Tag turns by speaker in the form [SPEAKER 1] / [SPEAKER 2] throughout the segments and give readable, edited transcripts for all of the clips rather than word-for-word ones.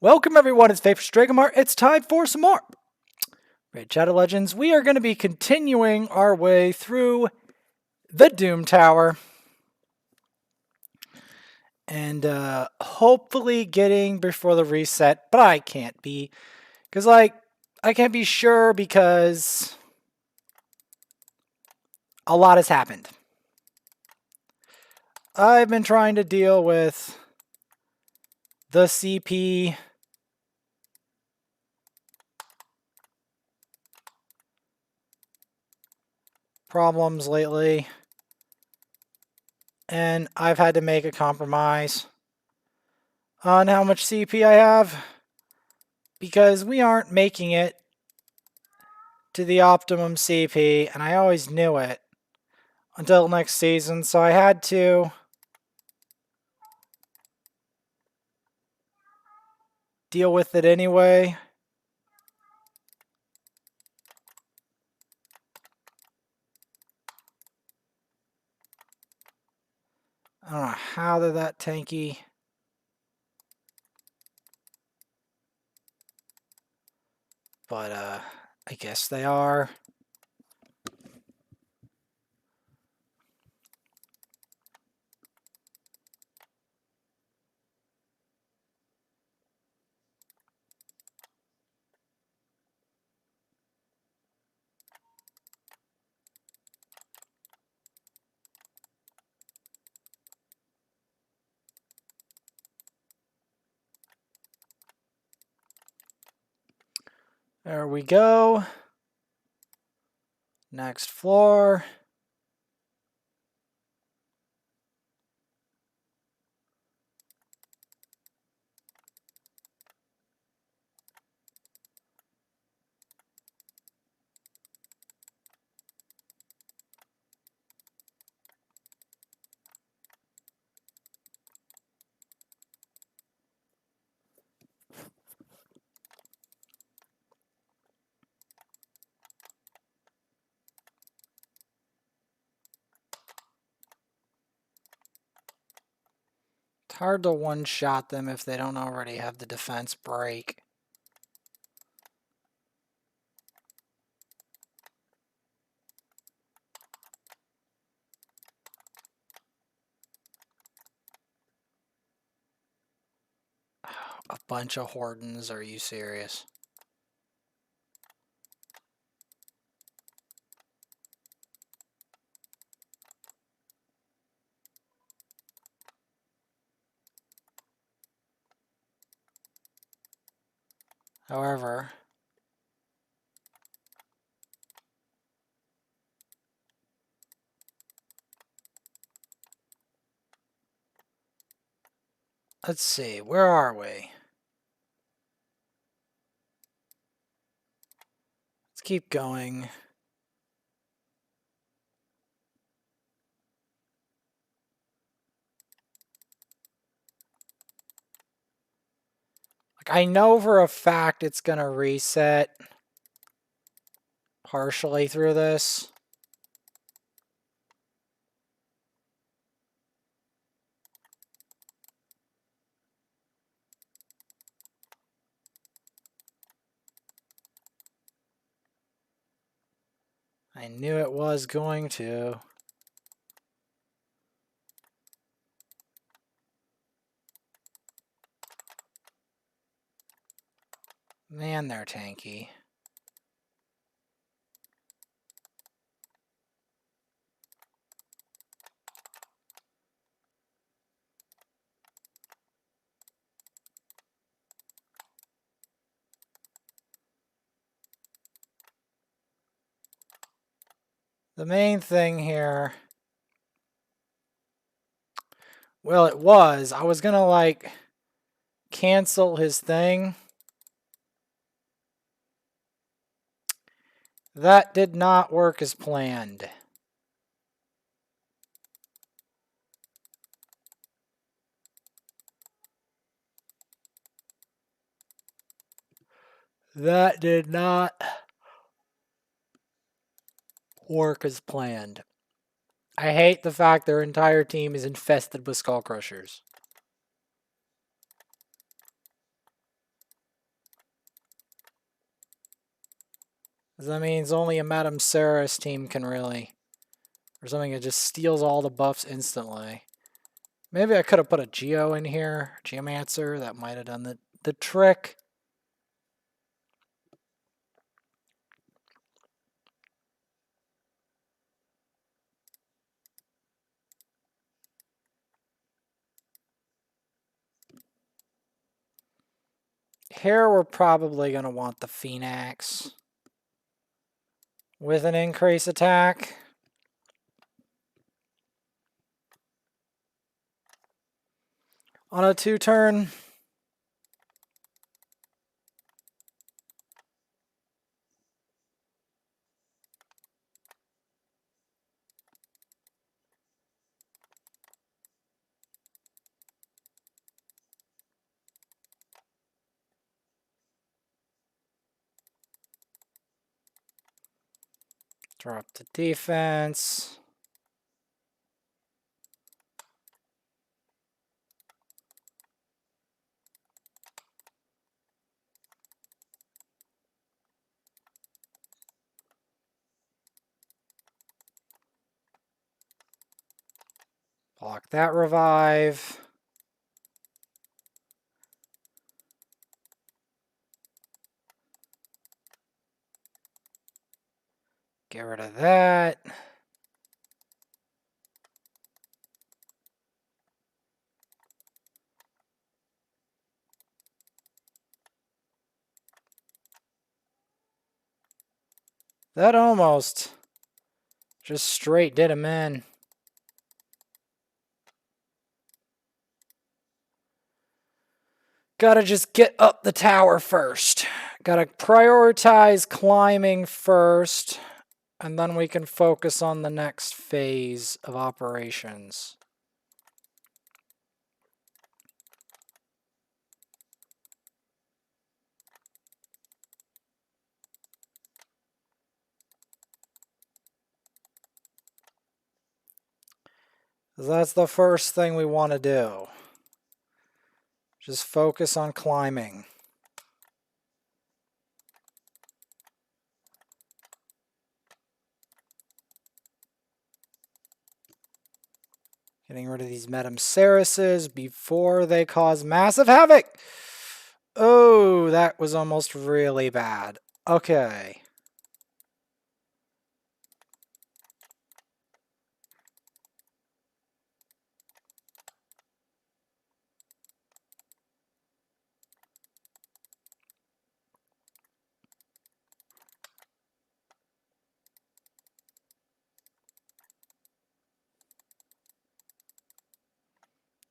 [SPEAKER 1] Welcome everyone, it's Faith Stragomar. It's time for some more Raid Shadow Legends. We are going to be continuing our way through the Doom Tower. And hopefully getting before the reset, but I can't be. Because, I can't be sure because a lot has happened. I've been trying to deal with the CP problems lately. And I've had to make a compromise on how much CP I have, because we aren't making it to the optimum CP, and I always knew it until next season, so I had to deal with it anyway. I don't know how they're that tanky, but I guess they are. There we go. Next floor. It's hard to one-shot them if they don't already have the defense break. A bunch of Hordens, are you serious? However, let's see, where are we? Let's keep going. I know for a fact it's going to reset partially through this. I knew it was going to. Man, they're tanky. The main thing here, well, it was, I was gonna like cancel his thing. That did not work as planned. That did not work as planned. I hate the fact their entire team is infested with Skull Crushers. That means only a Madame Sarah's team can really... Or something that just steals all the buffs instantly. Maybe I could have put a Geo in here. Geomancer. That might have done the trick. Here we're probably going to want the Phoenix with an increase attack. On a 2-turn. Drop the defense. Block that revive. Get rid of that. That almost just straight did him in. Gotta just get up the tower first. Gotta prioritize climbing first, and then we can focus on the next phase of operations. That's the first thing we want to do. Just focus on climbing. Getting rid of these Madame Cereses before they cause massive havoc. Oh, that was almost really bad. Okay.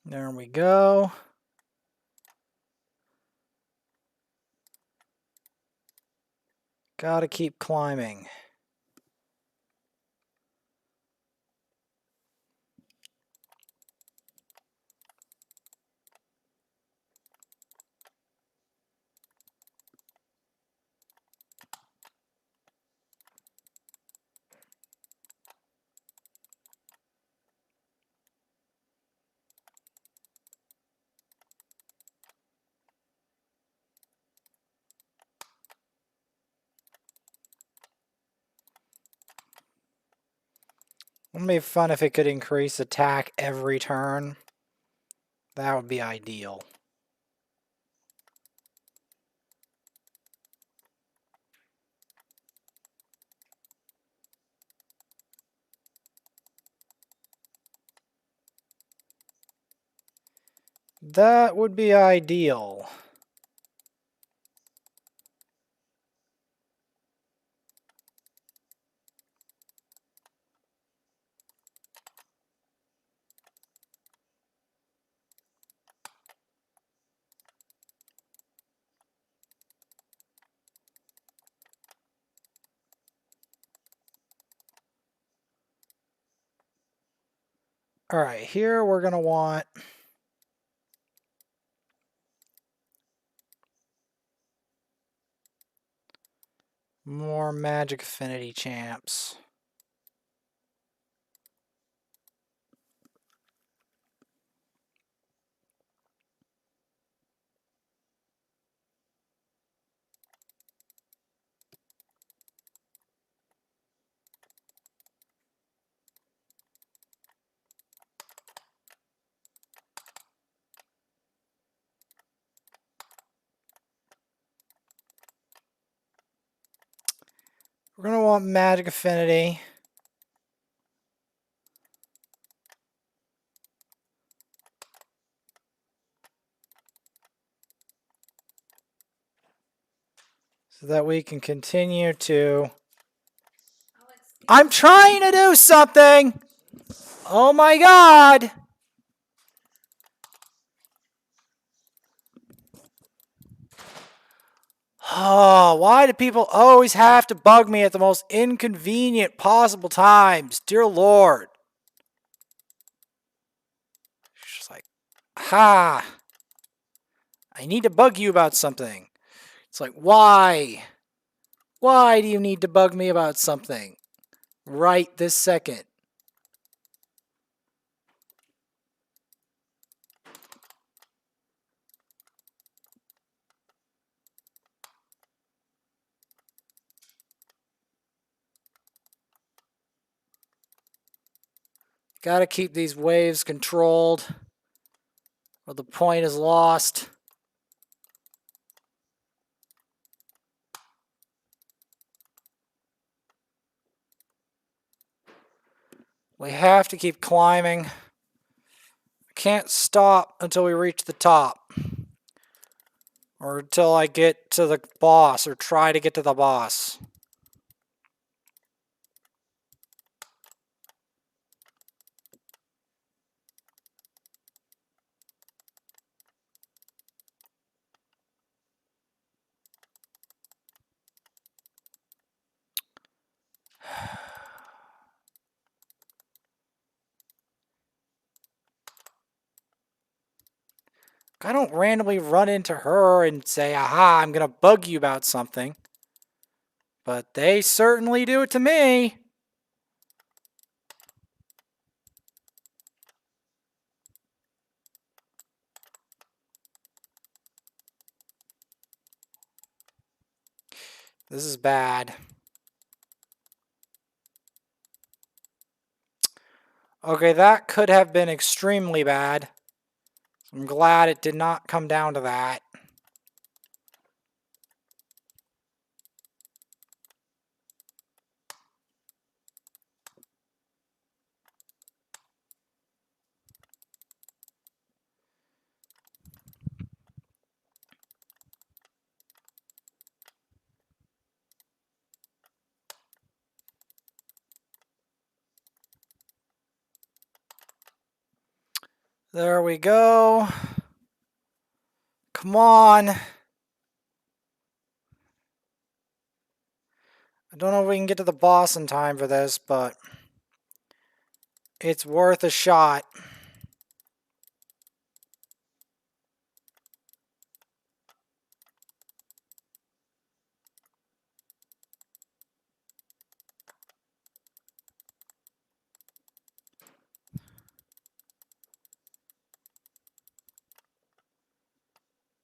[SPEAKER 1] There we go. Gotta keep climbing. Wouldn't it be fun if it could increase attack every turn? That would be ideal. That would be ideal. All right, here we're going to want more Magic Affinity champs. We're going to want magic affinity. So that we can continue to... I'm trying to do something! Oh my god! Oh, why do people always have to bug me at the most inconvenient possible times? Dear Lord. It's just like, ha! I need to bug you about something. It's like, why? Why do you need to bug me about something? Right this second. Gotta keep these waves controlled, or the point is lost. We have to keep climbing. Can't stop until we reach the top. Or until I get to the boss, or try to get to the boss. I don't randomly run into her and say, aha, I'm going to bug you about something. But they certainly do it to me. This is bad. Okay, that could have been extremely bad. I'm glad it did not come down to that. There we go. Come on. I don't know if we can get to the boss in time for this, but it's worth a shot.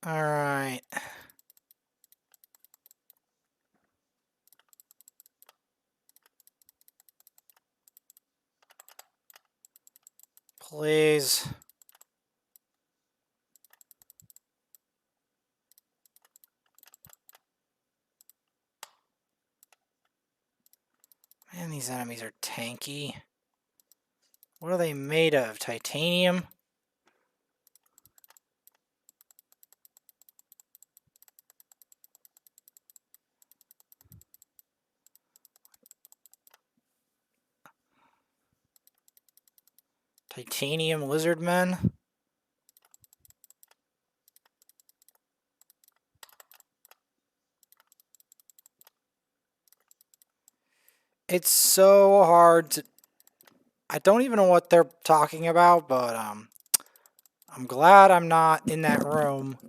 [SPEAKER 1] All right. Please. Man, these enemies are tanky. What are they made of? Titanium? Titanium lizard men? It's so hard to... I don't even know what they're talking about, but I'm glad I'm not in that room.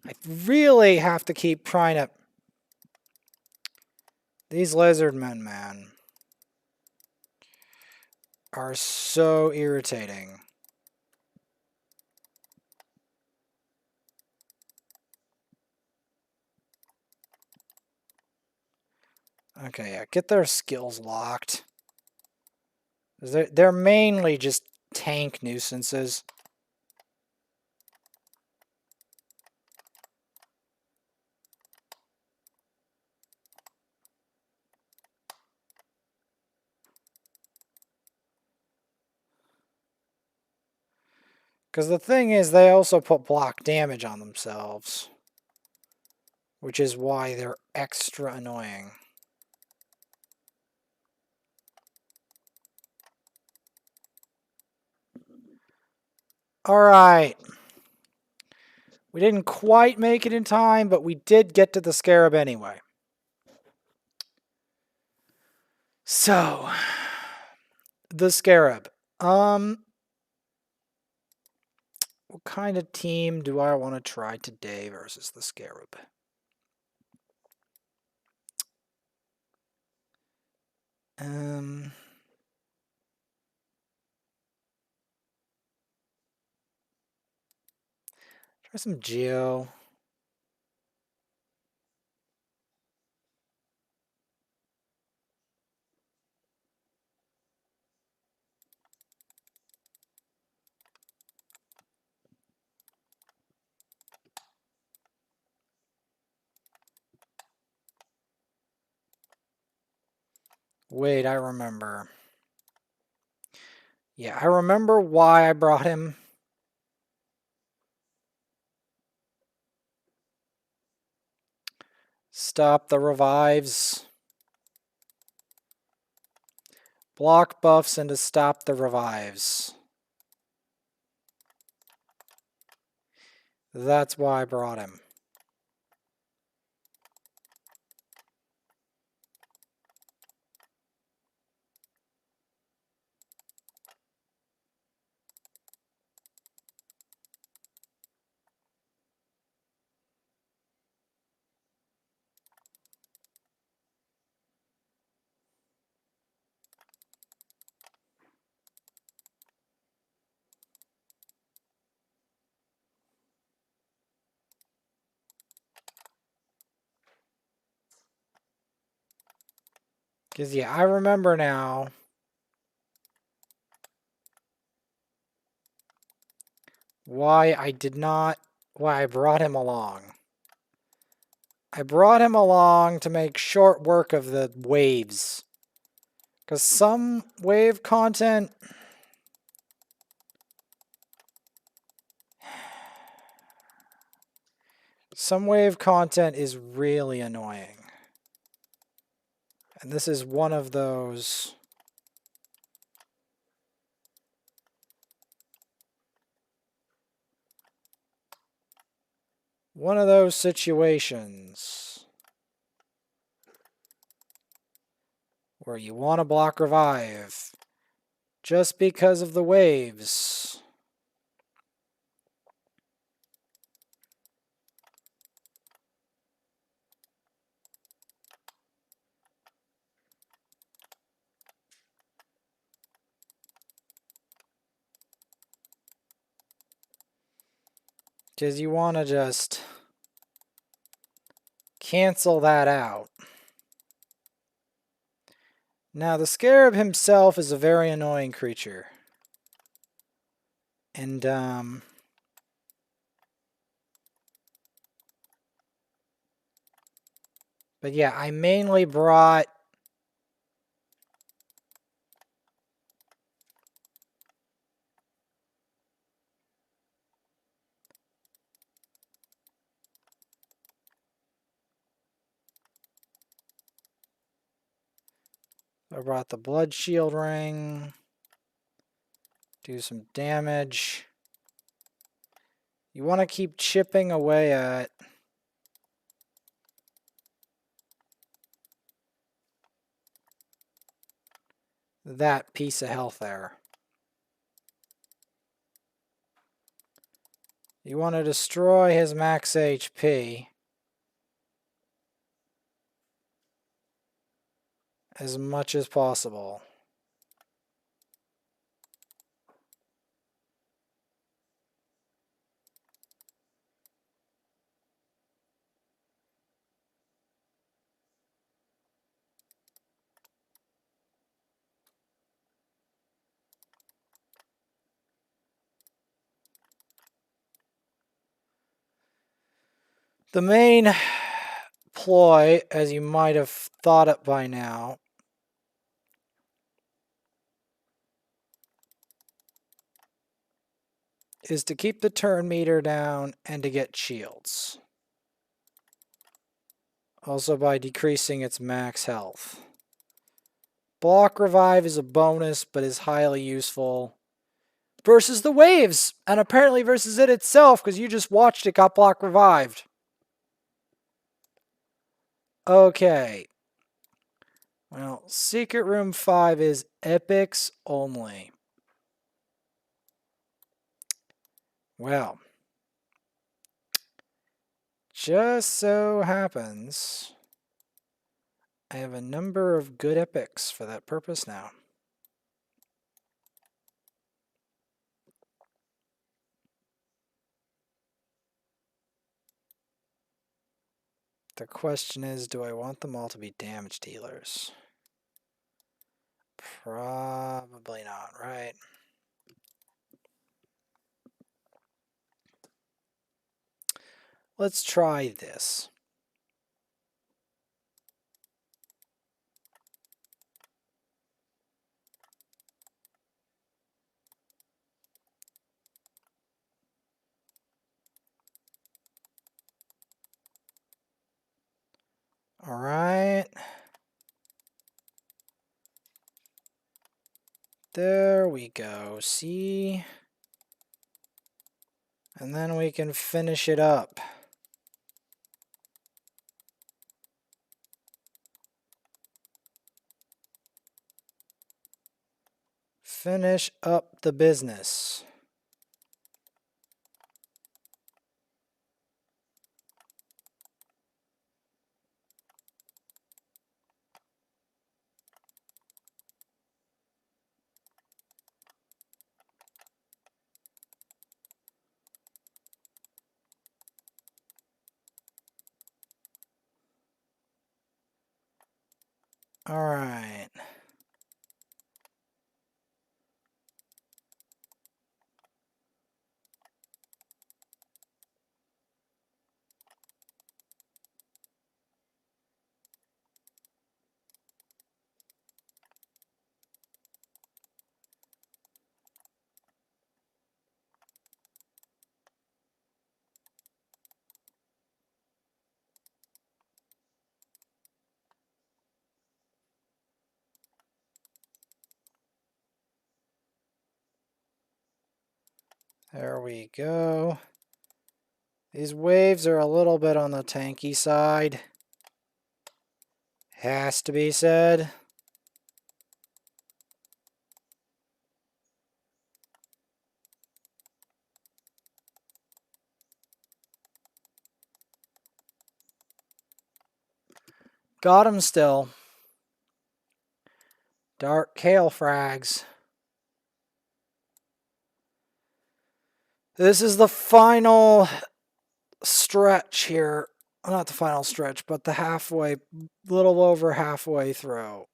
[SPEAKER 1] I really have to keep trying to... These lizard men, man, are so irritating. Okay, yeah, get their skills locked. They're mainly just tank nuisances. Because the thing is, they also put block damage on themselves, which is why they're extra annoying. Alright. We didn't quite make it in time, but we did get to the Scarab anyway. So, the Scarab. What kind of team do I want to try today versus the Scarab? Try some Geo. Wait, I remember. Yeah, I remember why I brought him. Stop the revives. Block buffs and to stop the revives. That's why I brought him. Because, yeah, I remember now why I brought him along. I brought him along to make short work of the waves. Because some wave content... Some wave content is really annoying. And this is one of those... One of those situations where you want to block revive just because of the waves. Because you want to just cancel that out. Now, the Scarab himself is a very annoying creature. And, but yeah, I mainly brought... I brought the Blood Shield Ring. Do some damage. You want to keep chipping away at... that piece of health there. You want to destroy his max HP as much as possible. The main ploy, as you might have thought it by now, is to keep the turn meter down and to get shields. Also by decreasing its max health. Block revive is a bonus, but is highly useful. Versus the waves, and apparently versus it itself, because you just watched it got block revived. Okay. Well, Secret Room 5 is epics only. Well, just so happens I have a number of good epics for that purpose now. The question is, do I want them all to be damage dealers? Probably not, right? Let's try this. All right. There we go. See? And then we can finish it up. Finish up the business. All right. There we go. These waves are a little bit on the tanky side. Has to be said. Got him still. Dark Kale frags. This is the final stretch here. Not the final stretch, but the halfway, little over halfway through.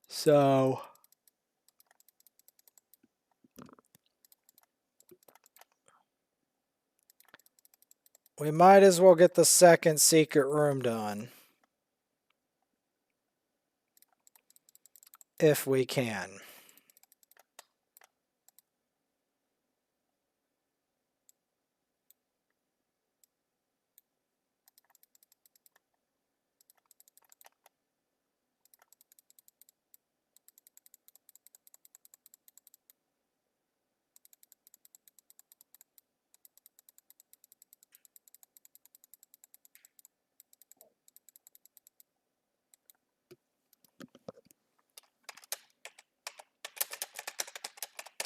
[SPEAKER 1] So we might as well get the second secret room done. If we can.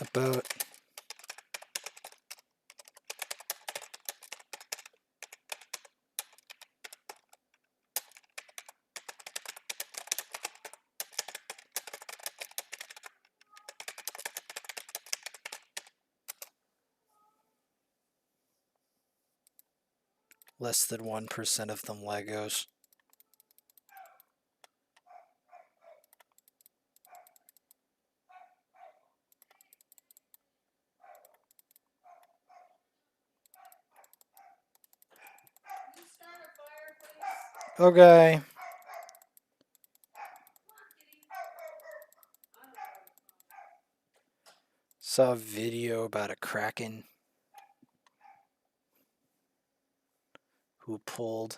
[SPEAKER 1] The boat. Less than 1% of them Legos. Okay. Saw a video about a kraken who pulled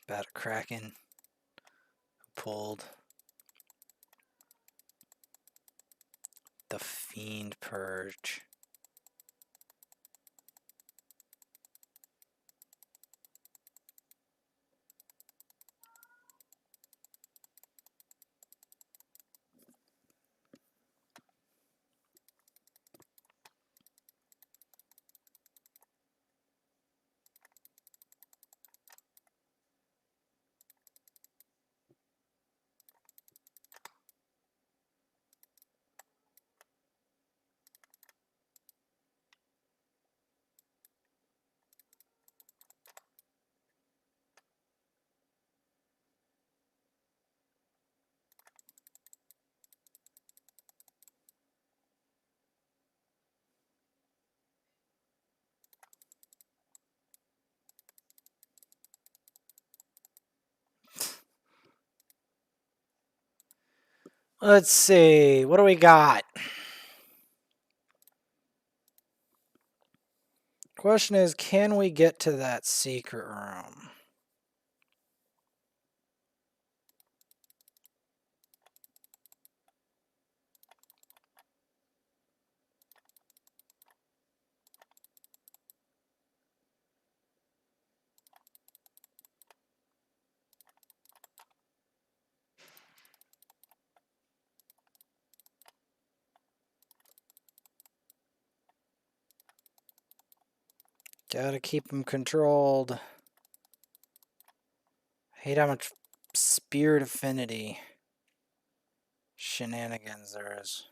[SPEAKER 1] about a kraken who pulled the fiend purge. Let's see, what do we got? Question is, can we get to that secret room? Gotta keep them controlled. Hate how much spirit affinity shenanigans there is.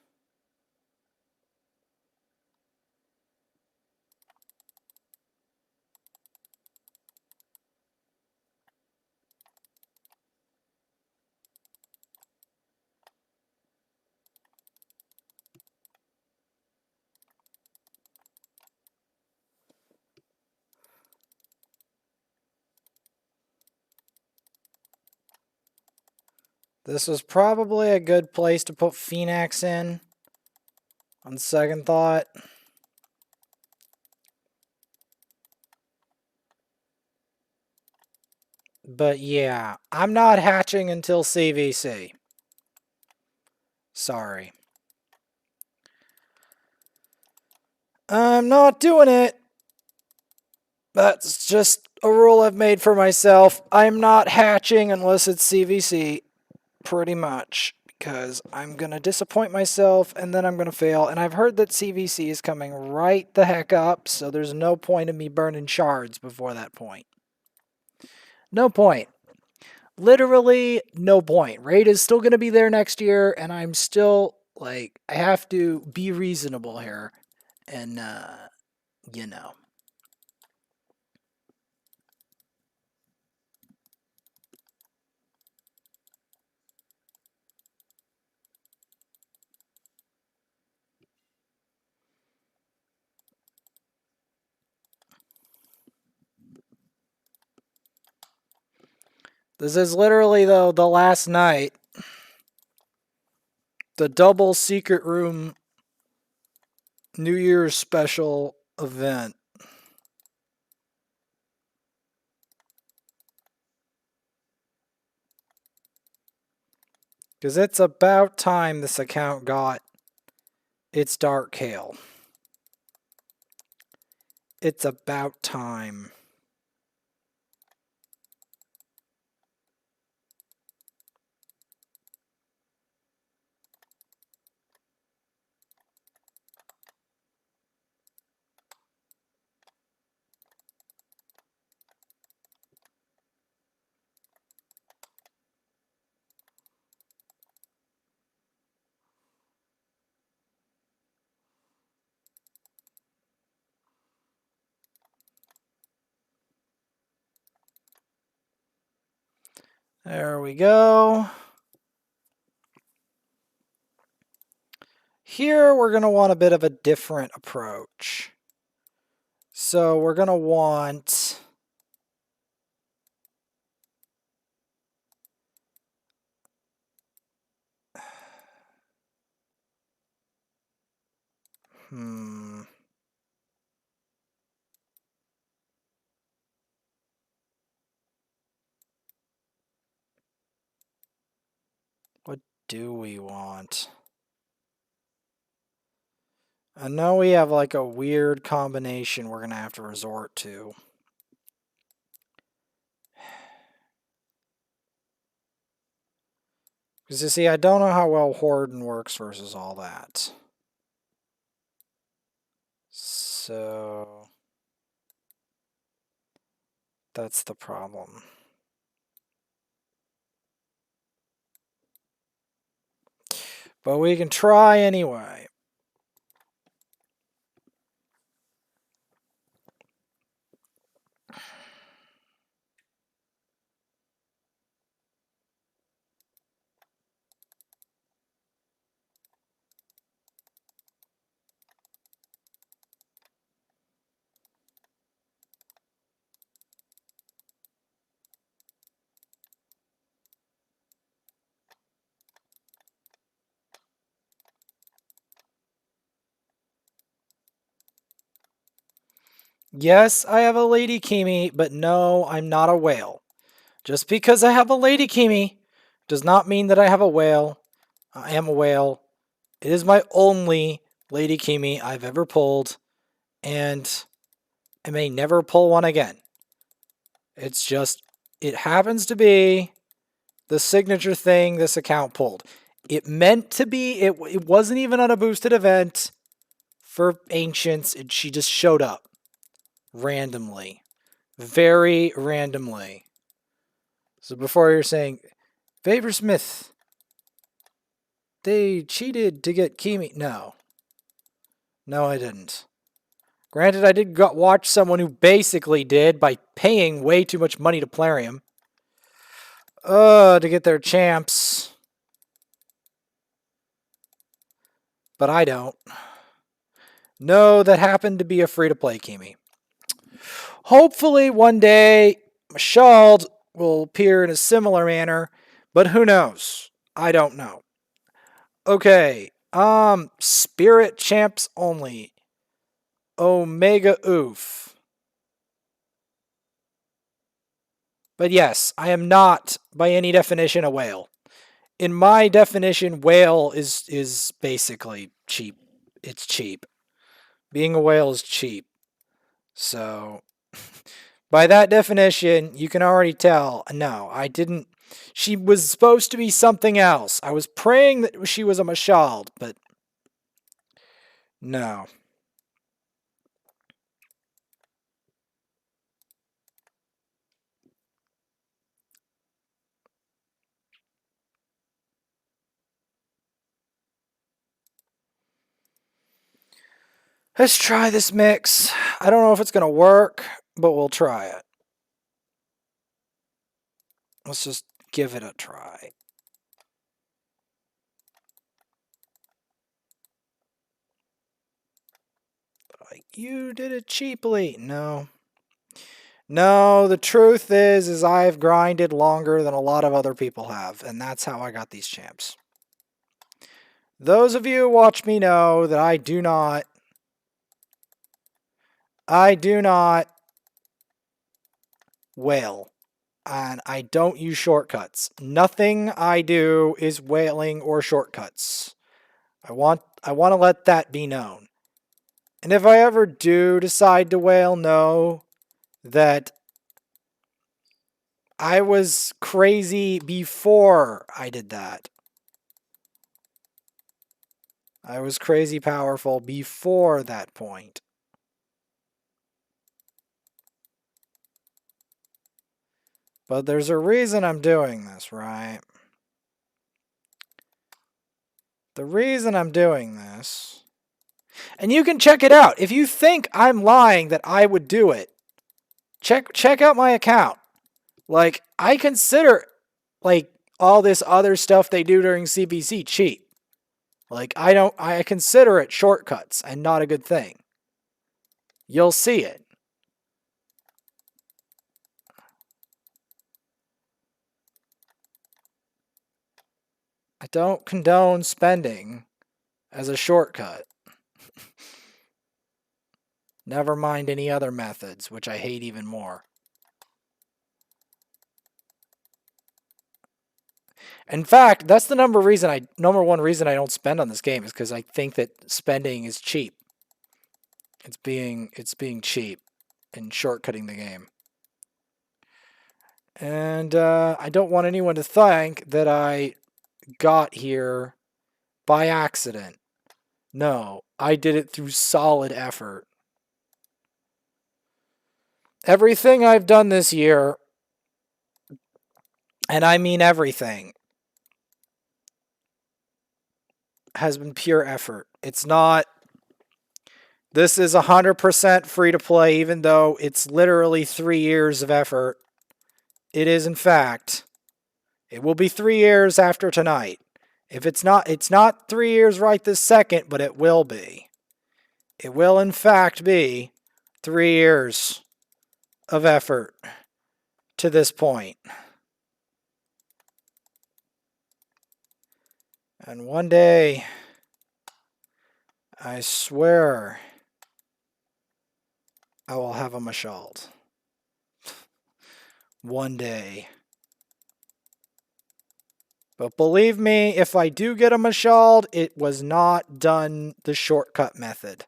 [SPEAKER 1] This was probably a good place to put Phoenix in, on second thought. But yeah, I'm not hatching until CVC. Sorry. I'm not doing it. That's just a rule I've made for myself. I'm not hatching unless it's CVC, pretty much, because I'm going to disappoint myself and then I'm going to fail. And I've heard that CVC is coming right the heck up, so there's no point in me burning shards before that point. No point. Literally no point. Raid is still going to be there next year, and I'm still, like, I have to be reasonable here. And, you know. This is literally, though, the last night. The double secret room New Year's special event. Because it's about time this account got its Dark Hail. It's about time. There we go. Here we're going to want a bit of a different approach. So we're going to want... What do we want? I know we have like a weird combination we're going to have to resort to. Because you see, I don't know how well Horden works versus all that. So... that's the problem. But we can try anyway. Yes, I have a Lady Kimi, but no, I'm not a whale. Just because I have a Lady Kimi does not mean that I have a whale. I am a whale. It is my only Lady Kimi I've ever pulled, and I may never pull one again. It's just, it happens to be the signature thing this account pulled. It meant to be, it wasn't even on a boosted event for Ancients, she just showed up randomly. Very randomly. So before you're saying, Vaporsmith, they cheated to get Kimi. No. No, I didn't. Granted, I did watch someone who basically did by paying way too much money to Plarium. To get their champs. But I don't. No, that happened to be a free-to-play Kimi. Hopefully one day, Mashald will appear in a similar manner, but who knows? I don't know. Okay, Spirit Champs only. Omega Oof. But yes, I am not, by any definition, a whale. In my definition, whale is basically cheap. It's cheap. Being a whale is cheap. So, by that definition, you can already tell, no, I didn't. She was supposed to be something else. I was praying that she was a Mashald, but no. Let's try this mix. I don't know if it's going to work, but we'll try it. Let's just give it a try. You did it cheaply. No. No, the truth is I've grinded longer than a lot of other people have, and that's how I got these champs. Those of you who watch me know that I do not whale, and I don't use shortcuts. Nothing I do is whaling or shortcuts. I want to let that be known. And if I ever do decide to whale, know that I was crazy before I did that. I was crazy powerful before that point. But there's a reason I'm doing this, right? The reason I'm doing this... and you can check it out. If you think I'm lying that I would do it, check out my account. Like, I consider like all this other stuff they do during CBC cheap. Like I consider it shortcuts and not a good thing. You'll see it. I don't condone spending as a shortcut. Never mind any other methods, which I hate even more. In fact, that's the number one reason I don't spend on this game is because I think that spending is cheap. It's being cheap and shortcutting the game. And I don't want anyone to think that I got here by accident. No, I did it through solid effort. Everything I've done this year, and I mean everything, has been pure effort. It's not. This is 100% free to play, even though it's literally 3 years of effort. It is, in fact. It will be 3 years after tonight. If it's not 3 years right this second, but it will be. It will, in fact, be 3 years of effort to this point. And one day, I swear, I will have a Mashald. One day. But believe me, if I do get a Mashald, it was not done the shortcut method.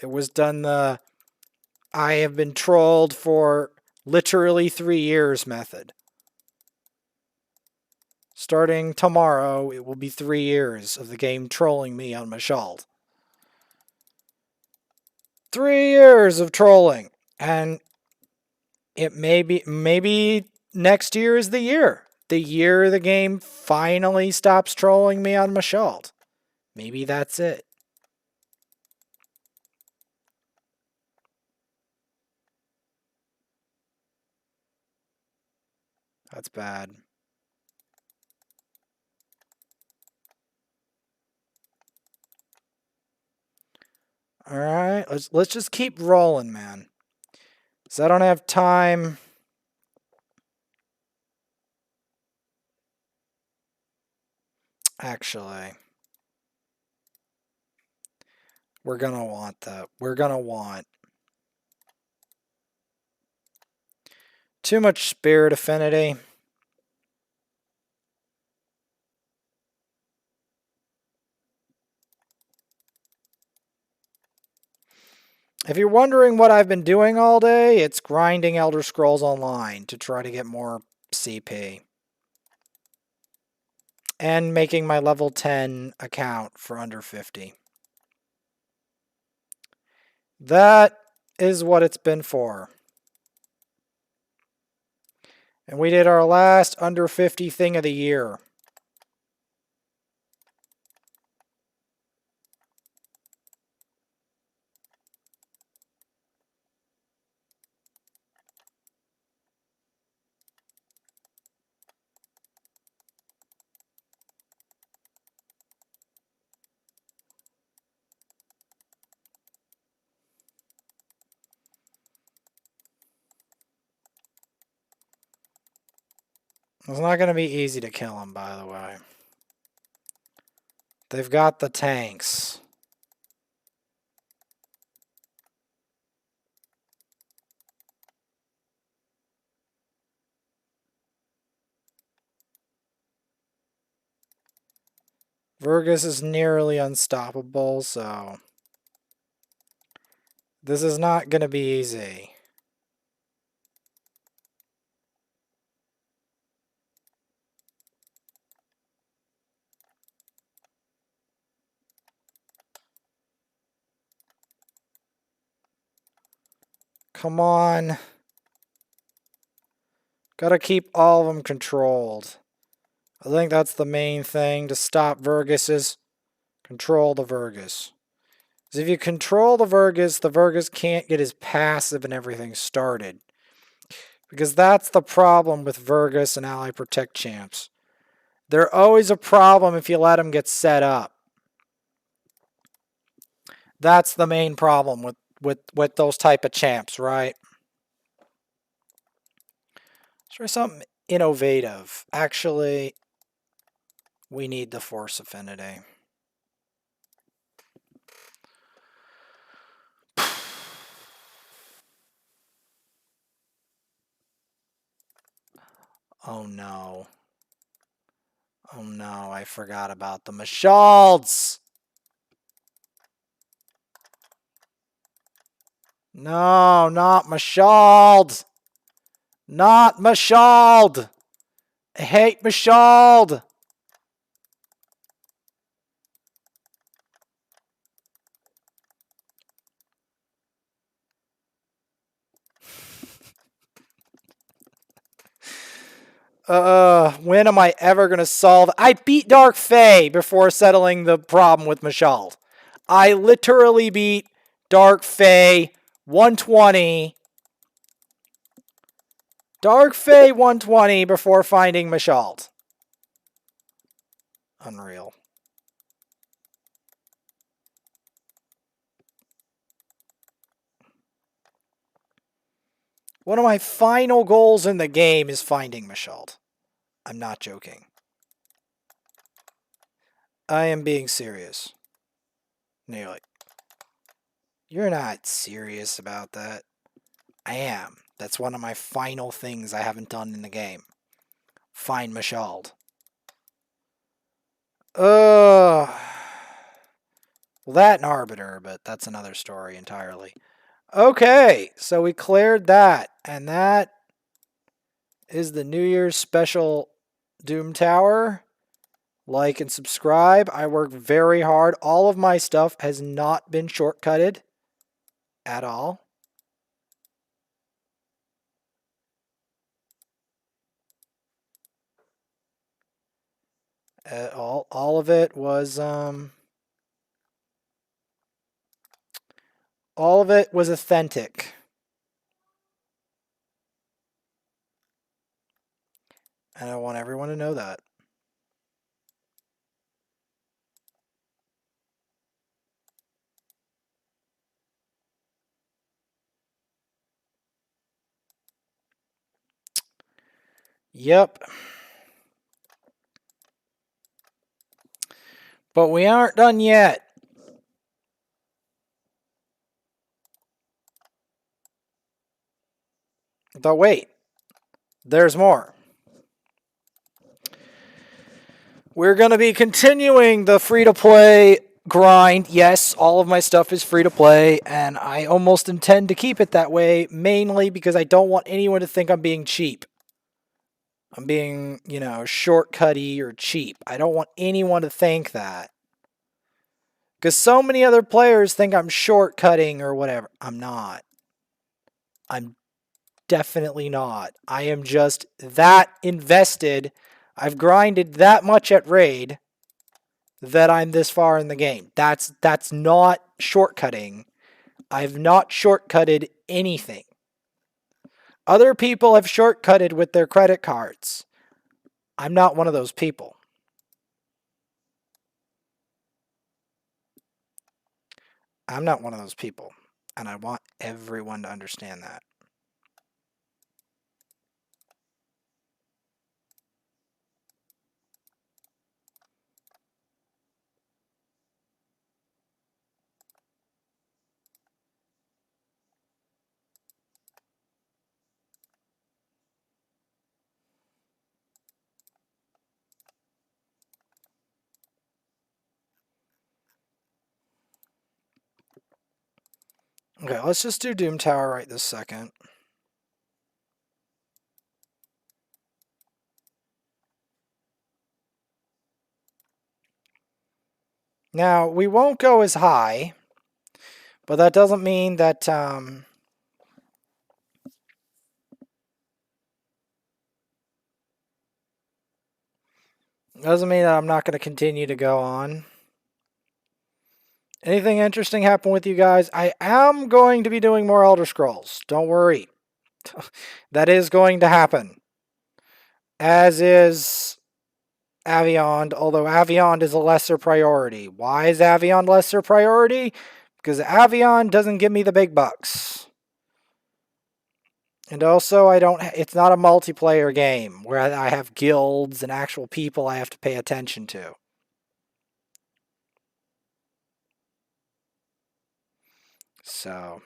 [SPEAKER 1] It was done the I have been trolled for literally 3 years method. Starting tomorrow, it will be 3 years of the game trolling me on Mashald. 3 years of trolling. And it maybe next year is the year. The year the game finally stops trolling me on Mashald. Maybe that's it. That's bad. All right, let's just keep rolling, man. Because I don't have time. Actually, we're going to want that. We're going to want too much spirit affinity. If you're wondering what I've been doing all day, it's grinding Elder Scrolls Online to try to get more CP. And making my level 10 account for under 50. That is what it's been for. And we did our last under 50 thing of the year. It's not going to be easy to kill them, by the way. They've got the tanks. Vergus is nearly unstoppable, so this is not going to be easy. Come on. Gotta keep all of them controlled. I think that's the main thing to stop Vergus is control the Vergus. Because if you control the Vergus can't get his passive and everything started. Because that's the problem with Virgus and Ally Protect champs. They're always a problem if you let them get set up. That's the main problem with those type of champs, right? Let's try something innovative. Actually, we need the Force Affinity. Oh no. Oh no, I forgot about the Mashalds! No, not Mashald! Not Mashald! I hate Mashald! When am I ever going to solve... I beat Dark Fae before settling the problem with Mashald. I literally beat Dark Fae 120. Dark Fae 120 before finding Mashald. Unreal. One of my final goals in the game is finding Mashald. I'm not joking. I am being serious. Nearly. You're not serious about that. I am. That's one of my final things I haven't done in the game. Find Mashald. Well, that and Arbiter, but that's another story entirely. Okay, so we cleared that, and that is the New Year's special Doom Tower. Like and subscribe. I work very hard. All of my stuff has not been shortcutted at all. All of it was authentic. And I want everyone to know that. Yep. But we aren't done yet. But wait, there's more. We're going to be continuing the free-to-play grind. Yes, all of my stuff is free-to-play, and I almost intend to keep it that way, mainly because I don't want anyone to think I'm being cheap. I'm being, shortcutty or cheap. I don't want anyone to think that. Because so many other players think I'm shortcutting or whatever. I'm not. I'm definitely not. I am just that invested. I've grinded that much at Raid that I'm this far in the game. That's not shortcutting. I've not shortcutted anything. Other people have shortcutted with their credit cards. I'm not one of those people. I'm not one of those people. And I want everyone to understand that. Okay, let's just do Doom Tower right this second. Now, we won't go as high, but that doesn't mean that, doesn't mean that I'm not going to continue to go on. Anything interesting happen with you guys? I am going to be doing more Elder Scrolls. Don't worry. That is going to happen. As is Aviond, although Aviond is a lesser priority. Why is Aviond lesser priority? Because Aviond doesn't give me the big bucks. And also, it's not a multiplayer game where I have guilds and actual people I have to pay attention to. So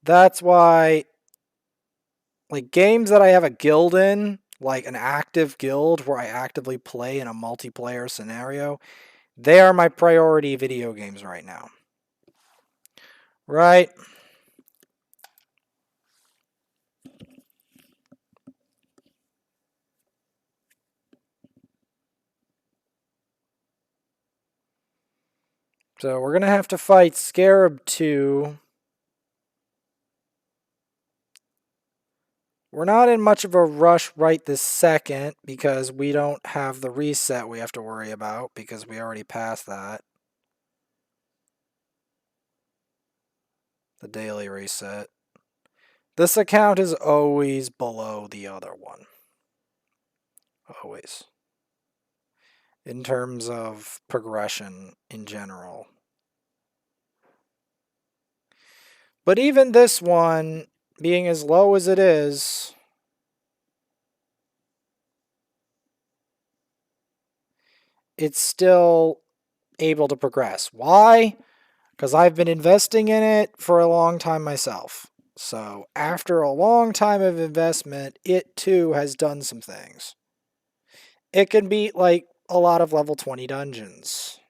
[SPEAKER 1] that's why, like, games that I have a guild in, like an active guild where I actively play in a multiplayer scenario, they are my priority video games right now. Right? So we're going to have to fight Scarab 2. We're not in much of a rush right this second because we don't have the reset we have to worry about because we already passed that. The daily reset. This account is always below the other one. Always. In terms of progression in general. But even this one, being as low as it is, it's still able to progress. Why? Because I've been investing in it for a long time myself. So after a long time of investment, it too has done some things. It can beat like a lot of level 20 dungeons.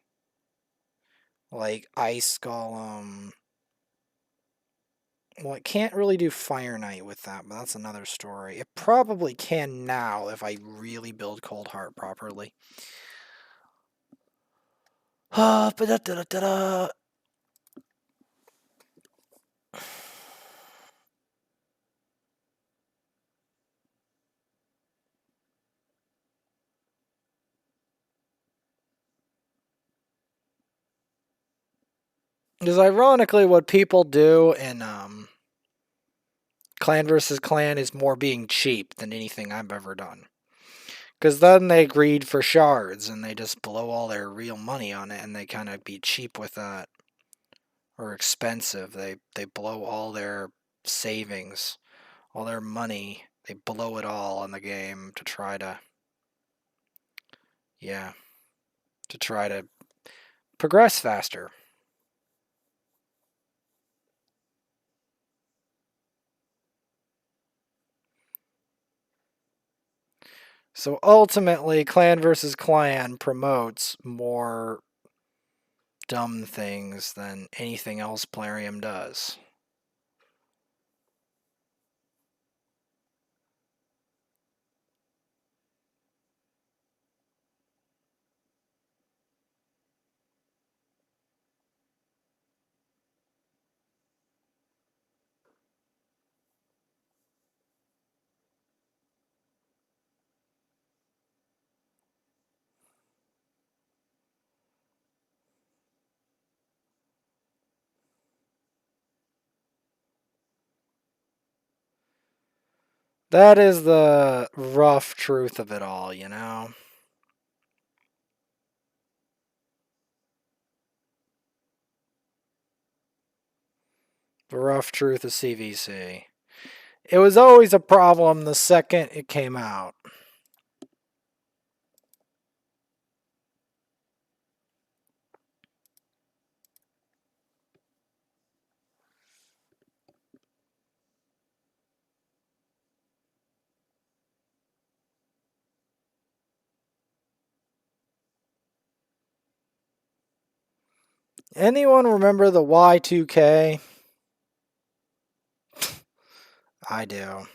[SPEAKER 1] Like Ice Golem. Well, it can't really do Fire Knight with that, but that's another story. It probably can now if I really build Cold Heart properly. Because ironically, what people do in Clan versus Clan is more being cheap than anything I've ever done. Because then they greed for shards and they just blow all their real money on it and they kind of be cheap with that. Or expensive. They blow all their savings, all their money. They blow it all on the game to try to, yeah, to try to progress faster. So ultimately, Clan versus Clan promotes more dumb things than anything else Plarium does. That is the rough truth of it all, you know? The rough truth of CVC. It was always a problem the second it came out. Anyone remember the Y2K? I do.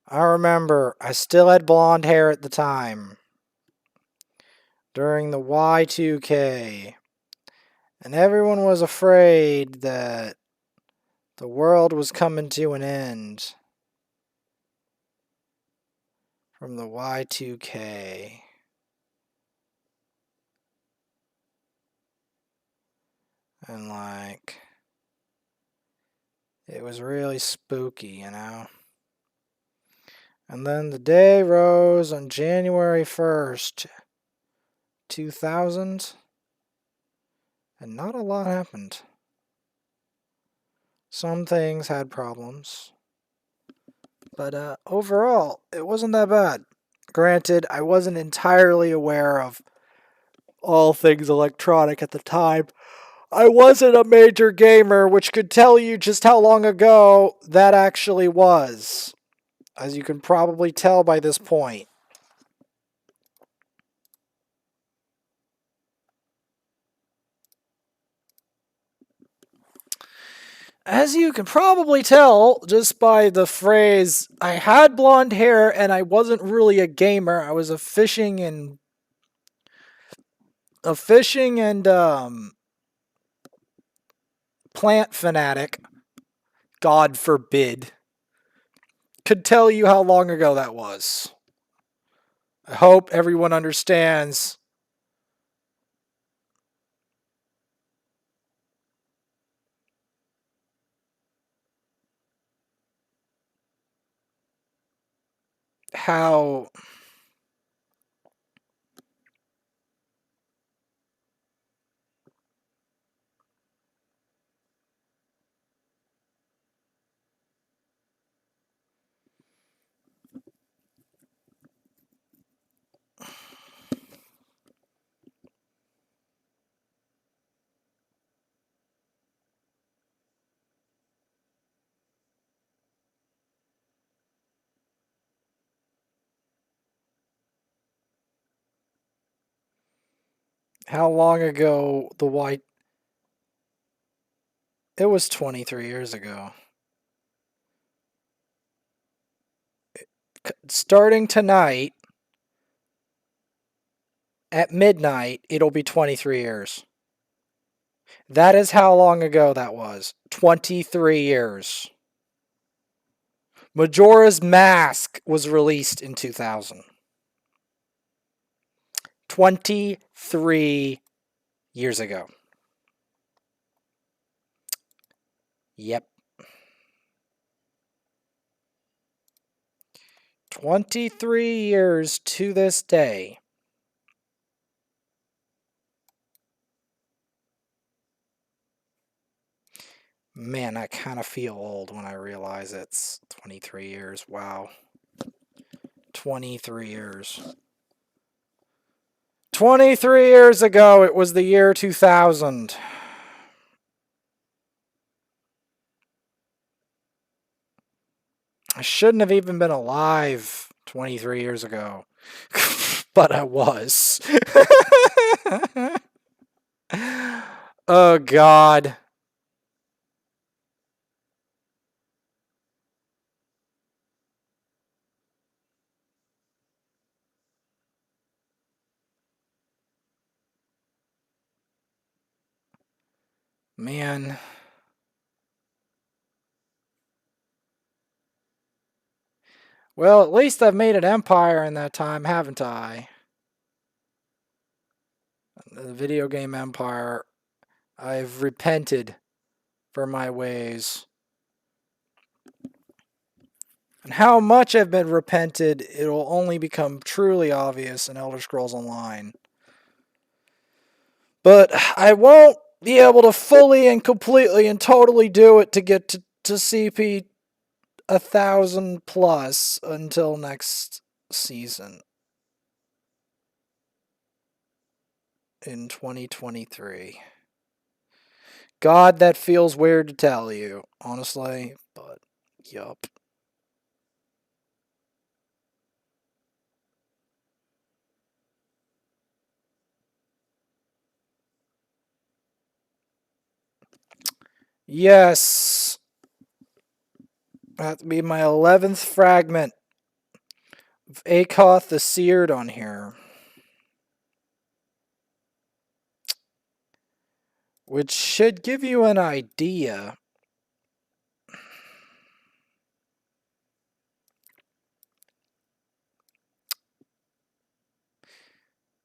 [SPEAKER 1] I remember I still had blonde hair at the time. During the Y2K. And everyone was afraid that the world was coming to an end from the Y2K. And like, It was really spooky, you know. And then the day rose on January 1st, 2000, and not a lot happened. Some things had problems, but overall, it wasn't that bad. Granted, I wasn't entirely aware of all things electronic at the time. I wasn't a major gamer, which could tell you just how long ago that actually was, as you can probably tell by this point. As you can probably tell just by the phrase, I had blonde hair and I wasn't really a gamer. I was a fishing and plant fanatic. God forbid. Could tell you how long ago that was. I hope everyone understands. How long ago the white. It was 23 years ago. Starting tonight at midnight, it'll be 23 years. That is how long ago that was. 23 years. Majora's Mask was released in 2000. 23 years ago. Yep. 23 years to this day. Man, I kind of feel old when I realize it's 23 years. Wow. 23 years. 23 years ago, it was the year 2000. I shouldn't have even been alive 23 years ago. But I was. Oh, God. Man. Well, at least I've made an empire in that time, haven't I? The video game empire. I've repented for my ways. And how much I've been repented, it'll only become truly obvious in Elder Scrolls Online. But I won't be able to fully and completely and totally do it to get to CP 1,000 plus until next season in 2023. God, that feels weird to tell you, honestly, but yup. Yes, that'd be my 11th fragment of Akoth the Seared on here. Which should give you an idea.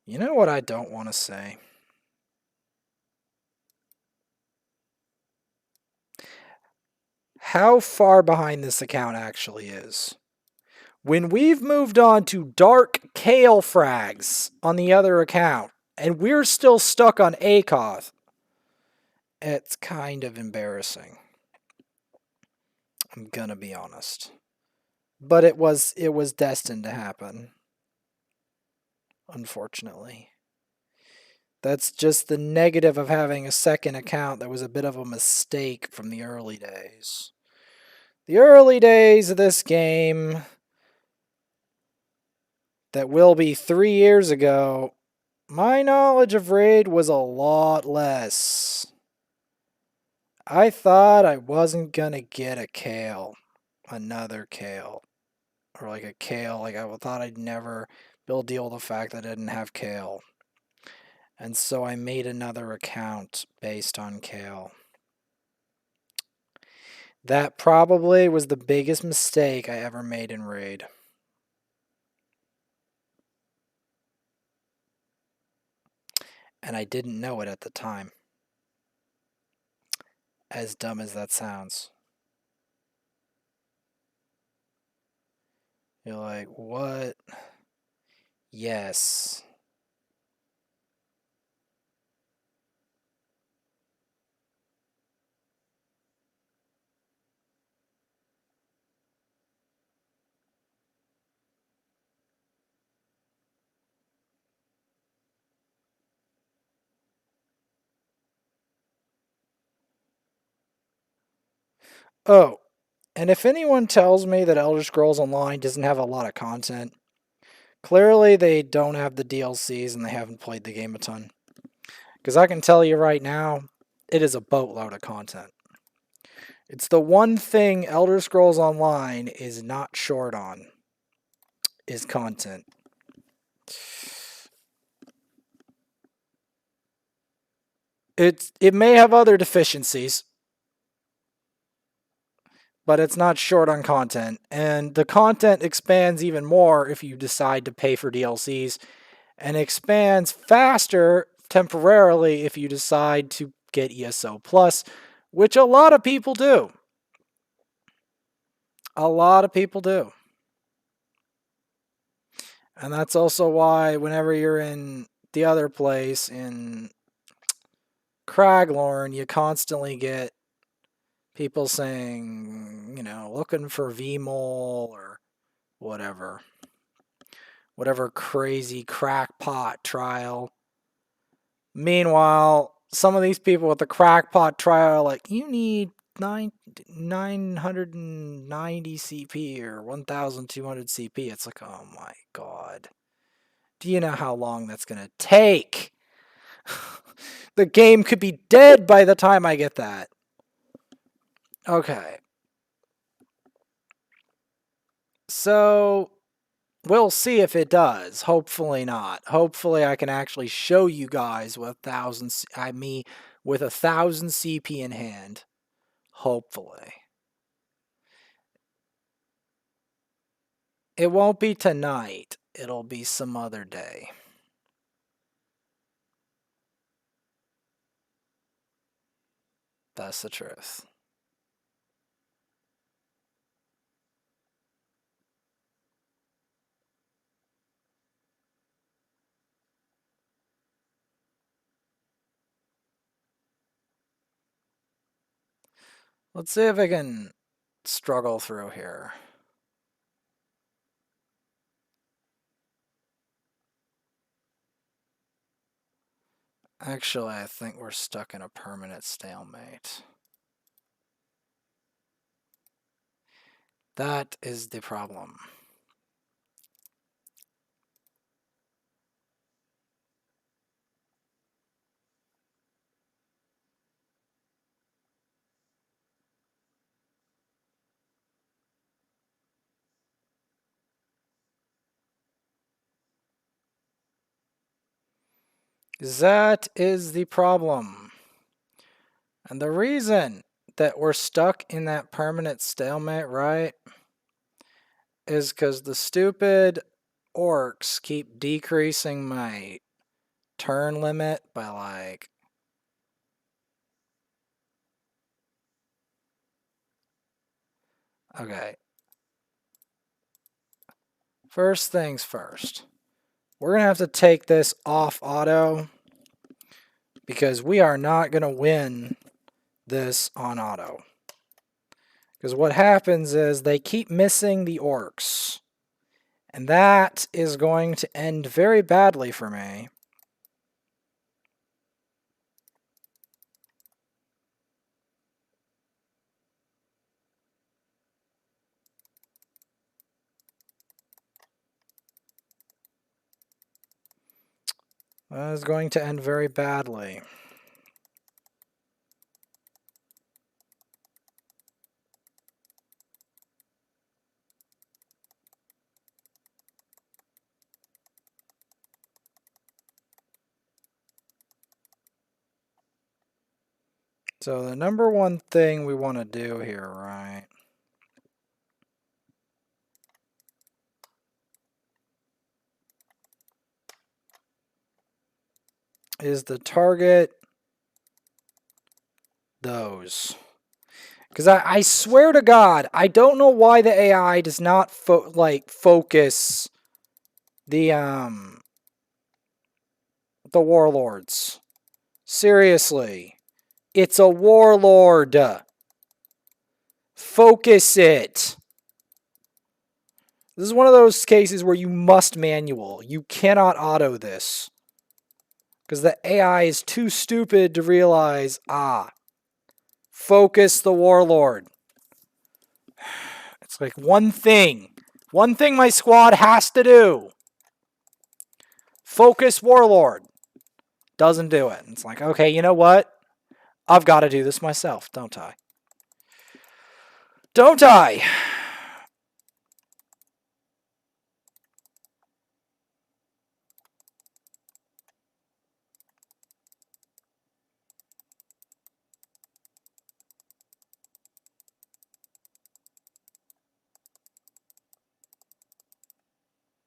[SPEAKER 1] You know what I don't want to say? how far behind this account actually is. When we've moved on to Dark Kale frags on the other account, and we're still stuck on ACOTH, it's kind of embarrassing. I'm gonna be honest. But it was destined to happen. Unfortunately. That's just the negative of having a second account that was a bit of a mistake from the early days. The early days of this game that will be 3 years ago, my knowledge of Raid was a lot less. I thought I wasn't gonna get a Kale. Another Kale. Or like a Kale. Like I thought I'd never be able to deal with the fact that I didn't have Kale. And so I made another account based on Kale. That probably was the biggest mistake I ever made in Raid. And I didn't know it at the time. As dumb as that sounds. You're like, what? Yes. Oh, and if anyone tells me that Elder Scrolls Online doesn't have a lot of content, clearly they don't have the DLCs and they haven't played the game a ton. Because I can tell you right now, it is a boatload of content. It's the one thing Elder Scrolls Online is not short on, is content. It may have other deficiencies, but it's not short on content. And the content expands even more if you decide to pay for DLCs, and expands faster temporarily if you decide to get ESO Plus, which a lot of people do. A lot of people do. And that's also why whenever you're in the other place in Craglorn, you constantly get people saying, you know, looking for VMOL or whatever. Whatever crazy crackpot trial. Meanwhile, some of these people with the crackpot trial are like, you need 990 CP or 1200 CP. It's like, oh my god. Do you know how long that's going to take? The game could be dead by the time I get that. Okay. So, we'll see if it does. Hopefully not. Hopefully I can actually show you guys with 1,000 CP in hand. Hopefully. It won't be tonight. It'll be some other day. That's the truth. Let's see if I can struggle through here. Actually, I think we're stuck in a permanent stalemate. That is the problem. That is the problem. And the reason that we're stuck in that permanent stalemate, right, is because the stupid orcs keep decreasing my turn limit by like Okay. First things first. We're going to have to take this off auto because we are not going to win this on auto. Because what happens is they keep missing the orcs. And that is going to end very badly for me. That is going to end very badly. So the number one thing we want to do here, right, is to target those. Because I swear to God, I don't know why the AI does not focus the warlords. Seriously. It's a warlord. Focus it. This is one of those cases where you must manual. You cannot auto this. Because the AI is too stupid to realize, focus the warlord. It's like one thing my squad has to do. Focus warlord. Doesn't do it. It's like, okay, you know what? I've got to do this myself, don't I? Don't I?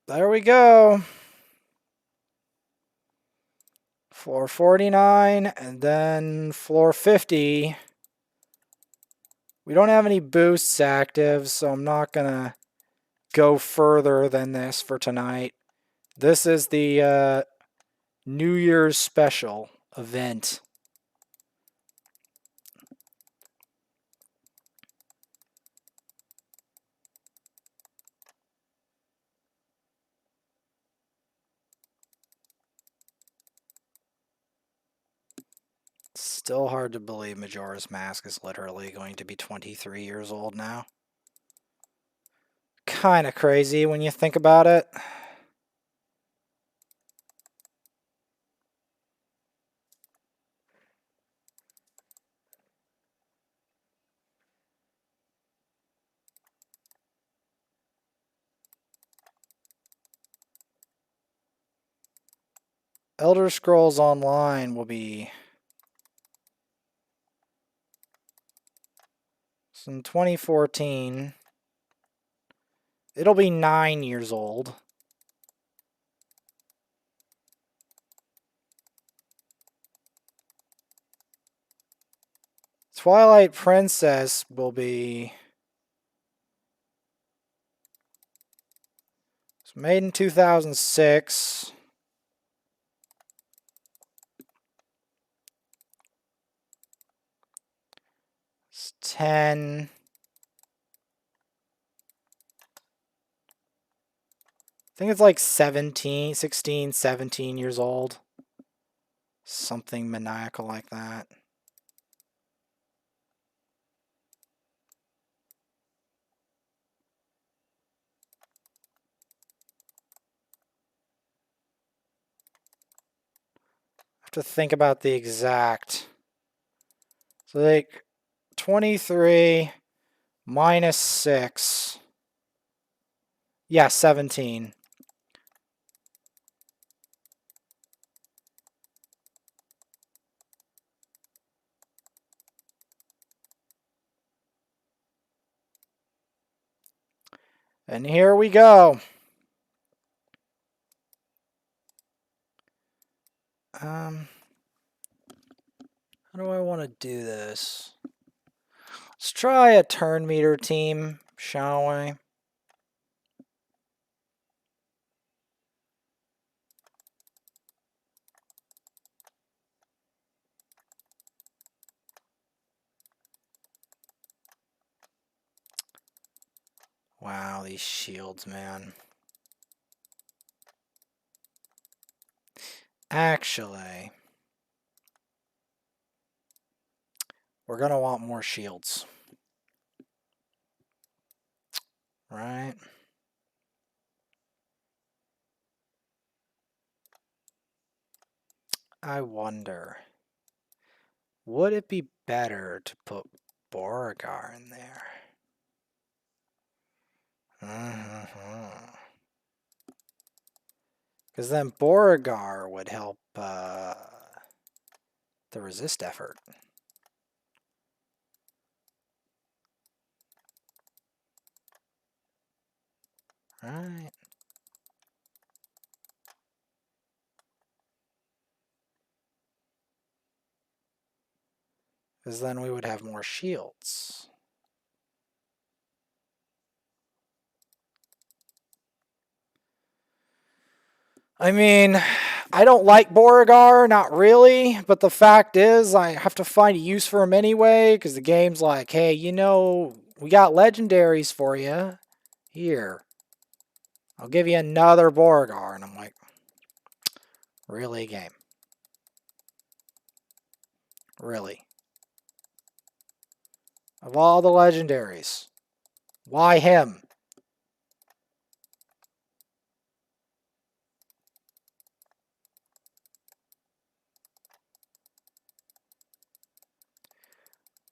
[SPEAKER 1] There we go. Floor 49 and then floor 50. We don't have any boosts active, so I'm not going to go further than this for tonight. This is the New Year's special event. Still hard to believe Majora's Mask is literally going to be 23 years old now. Kind of crazy when you think about it. Elder Scrolls Online will be in 2014. It'll be 9 years old. Twilight Princess will be made in 2006. It's 10. I think it's like 17, 16, 17 years old. Something maniacal like that. I have to think about the exact. So like 23 minus 6. Yeah, 17. And here we go. How do I want to do this? Let's try a turn meter team. shall we? Wow, these shields, man. Actually, we're going to want more shields. Right? I wonder, would it be better to put Boragar in there? Because then Boragar would help the resist effort. Right. Because then we would have more shields. I mean, I don't like Boragar, not really, but the fact is I have to find a use for him anyway, because the game's like, hey, you know, we got legendaries for you. Here. I'll give you another Boragar. And I'm like, really, game? Really? Of all the legendaries, why him?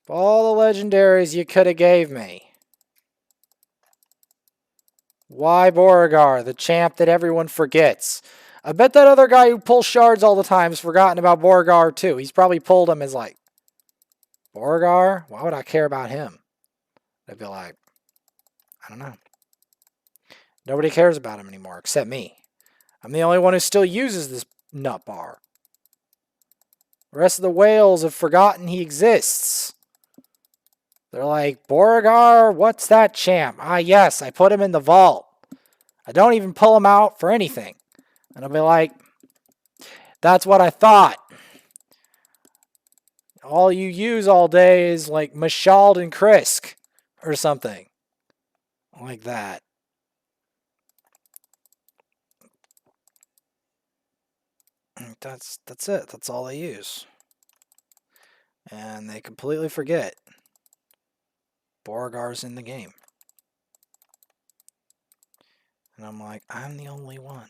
[SPEAKER 1] Of all the legendaries you could have gave me, why Boragar, the champ that everyone forgets? I bet that other guy who pulls shards all the time has forgotten about Boragar too. He's probably pulled him as like, Boragar? Why would I care about him? They'd be like, I don't know. Nobody cares about him anymore except me. I'm the only one who still uses this nut bar. The rest of the whales have forgotten he exists. They're like, Boragar, what's that champ? Ah, yes, I put him in the vault. I don't even pull him out for anything. And I'll be like, that's what I thought. All you use all day is like Mashald and Krisk or something. Like that. That's it. That's all they use. And they completely forget Boragar's in the game. And I'm like, I'm the only one.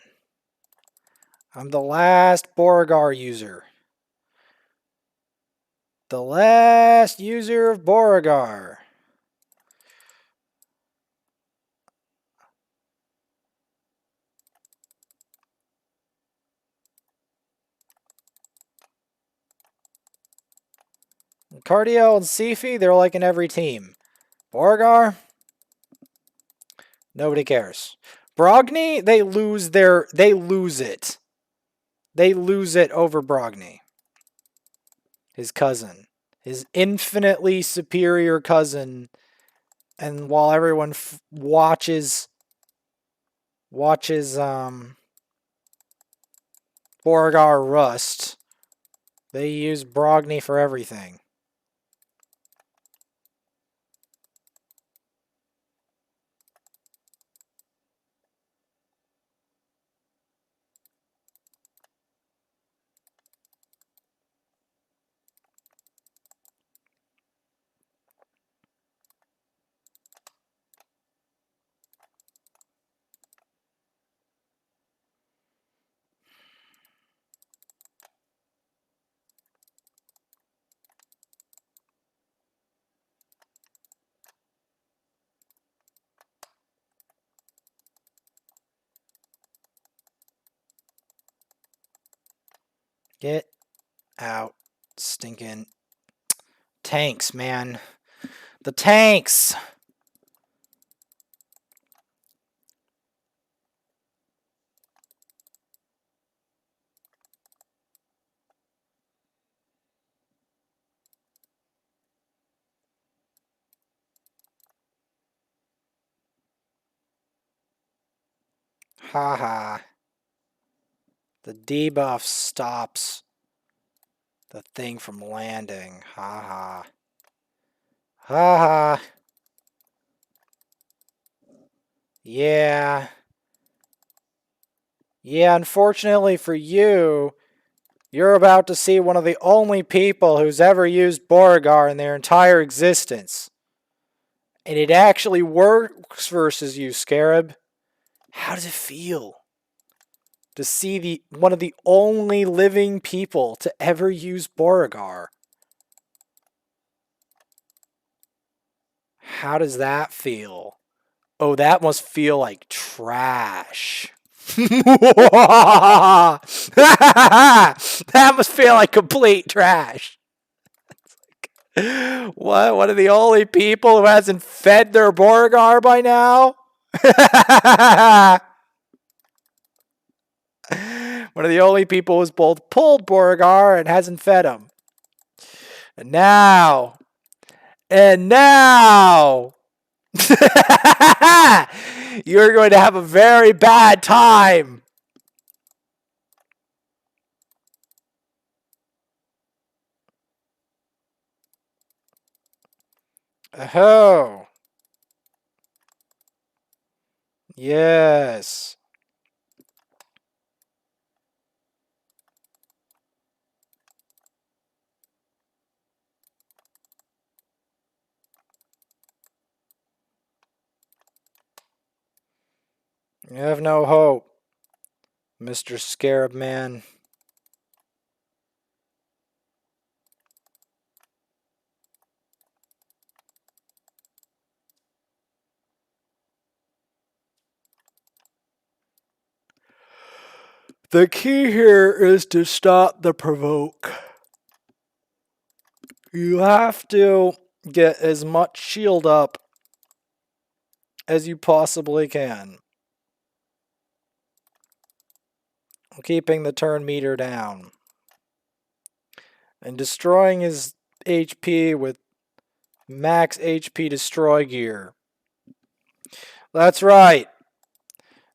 [SPEAKER 1] I'm the last Boragar user. The last user of Boragar. Cardio and Sifi, they're like in every team. Boragar, nobody cares. Brogni, they lose it. They lose it over Brogni. His cousin. His infinitely superior cousin. And while everyone watches Boragar rust, they use Brogni for everything. Get out, stinking tanks, man. The tanks! Haha. The debuff stops the thing from landing. Haha. Haha. Yeah. Yeah, unfortunately for you, you're about to see one of the only people who's ever used Boragar in their entire existence. And it actually works versus you, Scarab. How does it feel to see one of the only living people to ever use Boragar? How does that feel? Oh, that must feel like trash. That must feel like complete trash. What? One of the only people who hasn't fed their Boragar by now? One of the only people who's both pulled Boragar and hasn't fed him. And now, you're going to have a very bad time. Oh. Yes. You have no hope, Mr. Scarab Man. The key here is to stop the provoke. You have to get as much shield up as you possibly can, keeping the turn meter down, and destroying his HP with max HP destroy gear. That's right.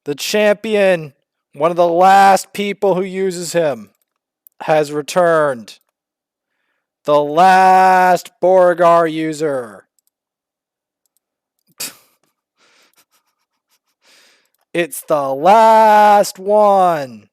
[SPEAKER 1] The champion, one of the last people who uses him, has returned. The last Boragar user. It's the last one.